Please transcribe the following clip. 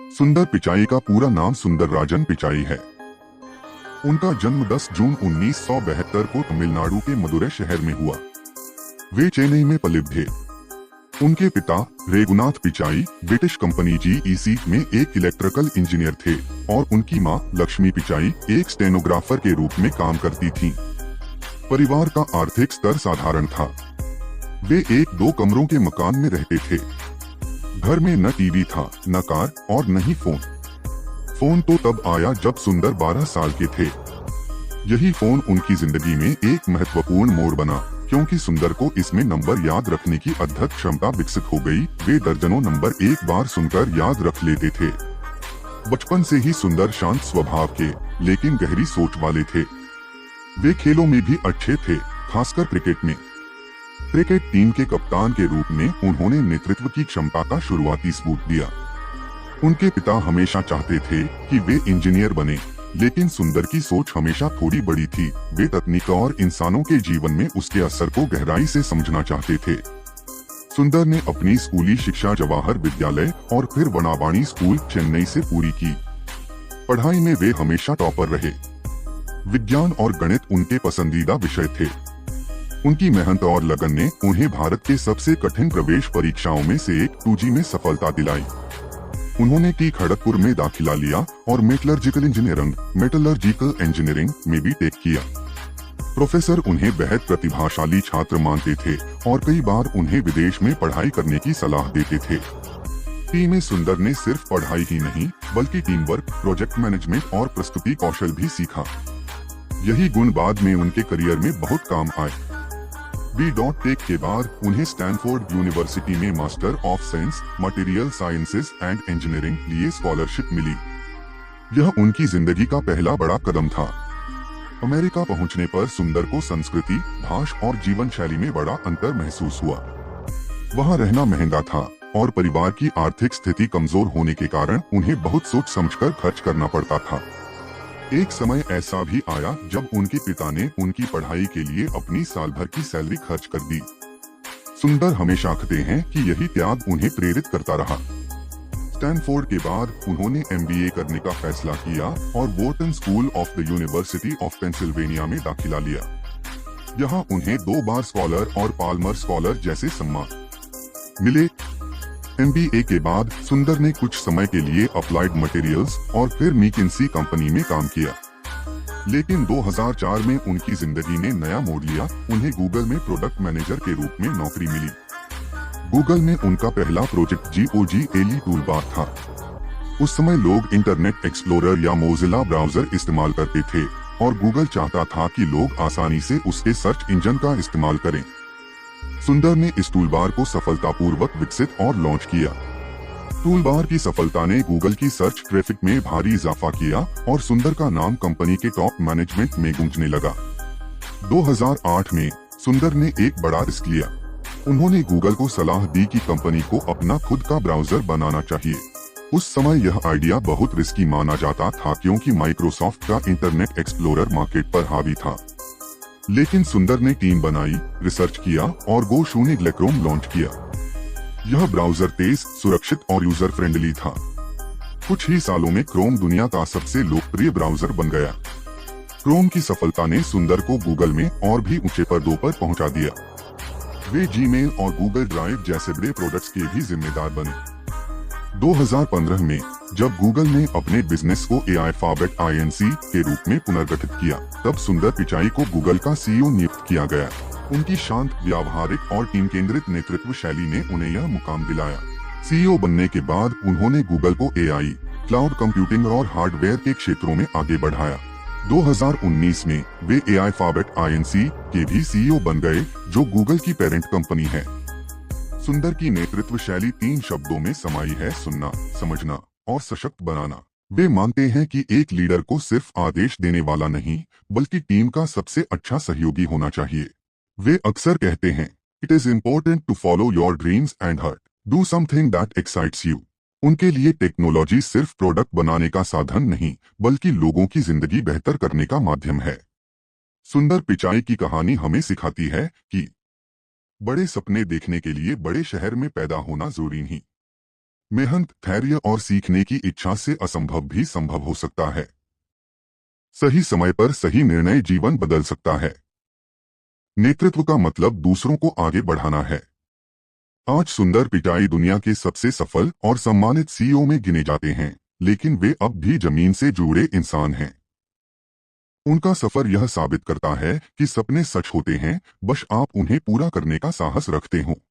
सुंदर पिचाई का पूरा नाम सुंदरराजन पिचाई है। उनका जन्म 10 जून 1972 को तमिलनाडु के मदुरै शहर में हुआ। वे चेन्नई में पले थे। उनके पिता रेगुनाथ पिचाई ब्रिटिश कंपनी जीईसी में एक इलेक्ट्रिकल इंजीनियर थे और उनकी मां लक्ष्मी पिचाई एक स्टेनोग्राफर के रूप में काम करती थीं। परिवार का आर्थिक स्तर साधारण था। वे एक 2 कमरों के मकान में रहते थे। घर में न टीवी था, न कार और न ही फोन। फोन तो तब आया जब सुंदर 12 साल के थे। यही फोन उनकी जिंदगी में एक महत्वपूर्ण मोड़ बना, क्योंकि सुंदर को इसमें नंबर याद रखने की अद्भुत क्षमता विकसित हो गई। वे दर्जनों नंबर एक बार सुनकर याद रख लेते थे। बचपन से ही सुंदर शांत स्वभाव के, लेकिन गहरी सोच वाले थे। वे खेलों में भी अच्छे थे, खासकर क्रिकेट में। क्रिकेट टीम के कप्तान के रूप में उन्होंने नेतृत्व की क्षमता का शुरुआती सबूत दिया। उनके पिता हमेशा चाहते थे कि वे इंजीनियर बने, लेकिन सुंदर की सोच हमेशा थोड़ी बड़ी थी। वे तकनीक और इंसानों के जीवन में उसके असर को गहराई से समझना चाहते थे। सुंदर ने अपनी स्कूली शिक्षा जवाहर विद्यालय और फिर वनावाणी स्कूल चेन्नई से पूरी की। पढ़ाई में वे हमेशा टॉपर रहे। विज्ञान और गणित उनके पसंदीदा विषय थे। उनकी मेहनत और लगन ने उन्हें भारत के सबसे कठिन प्रवेश परीक्षाओं में से एक 2G में सफलता दिलाई। उन्होंने टी खड़गपुर में दाखिला लिया और मेटलर्जिकल इंजीनियरिंग में भी टेक किया। प्रोफेसर उन्हें बेहद प्रतिभाशाली छात्र मानते थे और कई बार उन्हें विदेश में पढ़ाई करने की सलाह देते थे। टीम में सुंदर ने सिर्फ पढ़ाई ही नहीं, बल्कि टीम वर्क, प्रोजेक्ट मैनेजमेंट और प्रस्तुति कौशल भी सीखा। यही गुण बाद में उनके करियर में बहुत काम आए। B.Tech के बाद उन्हें स्टैनफोर्ड यूनिवर्सिटी में master of science material sciences and engineering लिए स्कॉलरशिप मिली। यह उनकी जिंदगी का पहला बड़ा कदम था। अमेरिका पहुंचने पर सुंदर को संस्कृति, भाषा और जीवन शैली में बड़ा अंतर महसूस हुआ। वहां रहना महंगा था और परिवार की आर्थिक स्थिति कमजोर होने के कारण उन्हें बहुत सोच समझकर खर्च करना पड़ता था। एक समय ऐसा भी आया जब उनके पिता ने उनकी पढ़ाई के लिए अपनी साल भर की सैलरी खर्च कर दी। सुंदर हमेशा कहते हैं कि यही त्याग उन्हें प्रेरित करता रहा। स्टैनफोर्ड के बाद उन्होंने MBA करने का फैसला किया और Wharton school of the university of Pennsylvania में दाखिला लिया। यहाँ उन्हें 2 बार स्कॉलर और पाल्मर स्कॉलर जैसे सम्मान मिले। MBA के बाद सुंदर ने कुछ समय के लिए अप्लाइड मटेरियल्स और फिर मैकिन्सी कंपनी में काम किया, लेकिन 2004 में उनकी जिंदगी ने नया मोड़ लिया। उन्हें गूगल में प्रोडक्ट मैनेजर के रूप में नौकरी मिली। गूगल में उनका पहला प्रोजेक्ट GOG टूलबार था। उस समय लोग इंटरनेट एक्सप्लोरर या मोजिला ब्राउजर इस्तेमाल करते थे और गूगल चाहता था कि लोग आसानी से उसके सर्च इंजन का इस्तेमाल करें। सुंदर ने इस टूलबार को सफलतापूर्वक विकसित और लॉन्च किया। टूलबार की सफलता ने गूगल की सर्च ट्रैफिक में भारी इजाफा किया और सुंदर का नाम कंपनी के टॉप मैनेजमेंट में गूंजने लगा। 2008 में सुंदर ने एक बड़ा रिस्क लिया। उन्होंने गूगल को सलाह दी कि कंपनी को अपना खुद का ब्राउजर बनाना चाहिए। उस समय यह आइडिया बहुत रिस्की माना जाता था, क्योंकि माइक्रोसॉफ्ट का इंटरनेट एक्सप्लोरर मार्केट पर हावी था। लेकिन सुंदर ने टीम बनाई, रिसर्च किया और गो शून्य क्रोम लॉन्च किया। यह ब्राउजर तेज, सुरक्षित और यूजर फ्रेंडली था। कुछ ही सालों में क्रोम दुनिया का सबसे लोकप्रिय ब्राउजर बन गया। क्रोम की सफलता ने सुंदर को गूगल में और भी ऊंचे पर्दों पर पहुंचा दिया। वे जीमेल और गूगल ड्राइव जैसे बड़े प्रोडक्ट्स के भी जिम्मेदार बने। 2015 में जब गूगल ने अपने बिजनेस को Alphabet Inc के रूप में पुनर्गठित किया, तब सुंदर पिचाई को गूगल का CEO नियुक्त किया गया। उनकी शांत, व्यावहारिक और टीम केंद्रित नेतृत्व शैली ने उन्हें यह मुकाम दिलाया। CEO बनने के बाद उन्होंने गूगल को AI, क्लाउड कंप्यूटिंग और हार्डवेयर के क्षेत्रों में आगे बढ़ाया। 2019 में वे Alphabet Inc के भी CEO बन गए, जो गूगल की पेरेंट कंपनी है। सुंदर की नेतृत्व शैली 3 शब्दों में समाई है: सुनना, समझना और सशक्त बनाना। वे मानते हैं कि एक लीडर को सिर्फ आदेश देने वाला नहीं, बल्कि टीम का सबसे अच्छा सहयोगी होना चाहिए। वे अक्सर कहते हैं, it is important to follow your dreams and heart, do something that excites you. उनके लिए टेक्नोलॉजी सिर्फ प्रोडक्ट बनाने का साधन नहीं, बल्कि लोगों की जिंदगी बेहतर करने का माध्यम है। सुंदर पिचाई की कहानी हमें सिखाती है कि बड़े सपने देखने के लिए बड़े शहर में पैदा होना जरूरी नहीं, मेहनत, धैर्य और सीखने की इच्छा से असंभव भी संभव हो सकता है। सही समय पर सही निर्णय जीवन बदल सकता है। नेतृत्व का मतलब दूसरों को आगे बढ़ाना है। आज सुंदर पिचाई दुनिया के सबसे सफल और सम्मानित सीईओ में गिने जाते हैं, लेकिन वे अब भी जमीन से जुड़े इंसान हैं। उनका सफर यह साबित करता है कि सपने सच होते हैं, बस आप उन्हें पूरा करने का साहस रखते हो।